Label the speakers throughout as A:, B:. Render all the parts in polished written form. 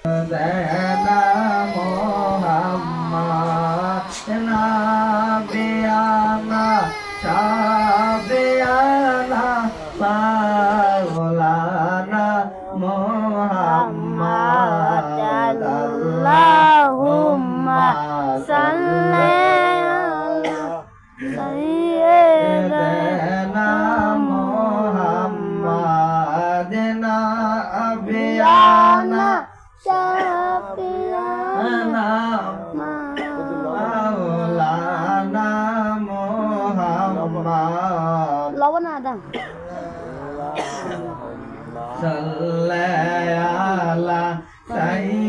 A: দেনা মোহাম্মদ নাবিয়ানা শাবিয়ানা মাওলানা মোহাম্মদ
B: আল্লাহুম্মা সাল্লি আলা সাইয়্যিদিনা
A: মোহাম্মদ নাবিয়ানা
B: শাফিয়ানা
A: মাওলানা মোহাম্মদ
B: লবণ আদম
A: সাল্লাল্লাহু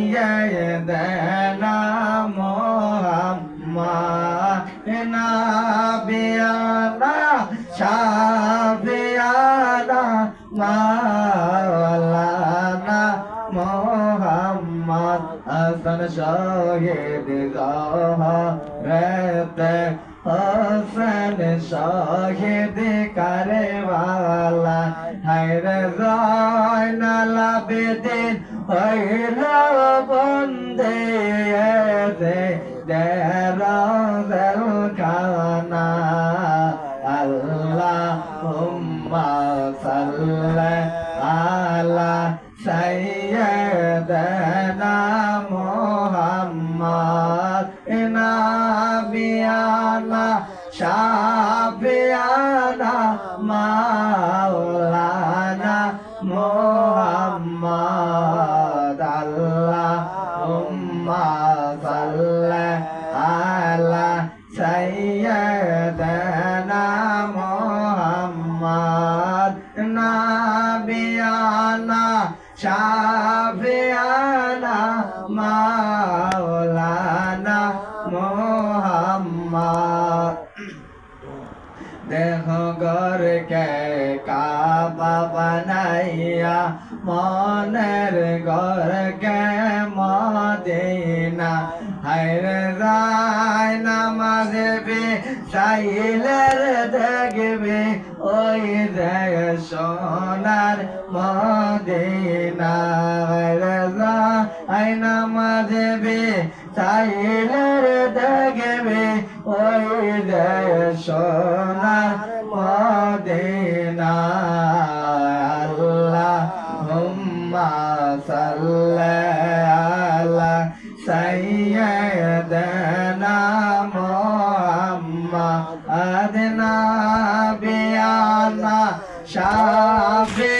A: সাইয়্যিদিনা মুহাম্মদ নাবিয়ানা শাফিয়ানা মাওলানা মুহাম্মদ হাসান শহীদ জহরতে হোসেন শহীদ কারবালা হায়রে জয়নাল আবেদিন হইল বন্দে দেরজেল খানা আল্লাহুম্মা সাল্লি আলা সাইয়্যিদিনা মুহাম্মদ নাবিয়ানা শাফিয়ানা মাওলানা মুহাম্মদ আল্লাহুম্মা সাল্লি আলা সাইয়্যিদিনা মুহাম্মদ নাবিয়ানা শাফিয়ানা মাওলানা মুহাম্মদ দেহ গরকে কাবা বানাইয়া মনের গরকে মদিনা হায়রে যায় নামাজে বে চাইলের দেখবে ওই দেয় সোনার মদিনা হায়রে যায় নামাজে বে চাইলের দেখবে ওই দেয় সোনার মদিনা আল্লাহুম্মা সাল্লি আলা সাইয়্যিদিনা মুহাম্মদ নাবিয়ানা শাফি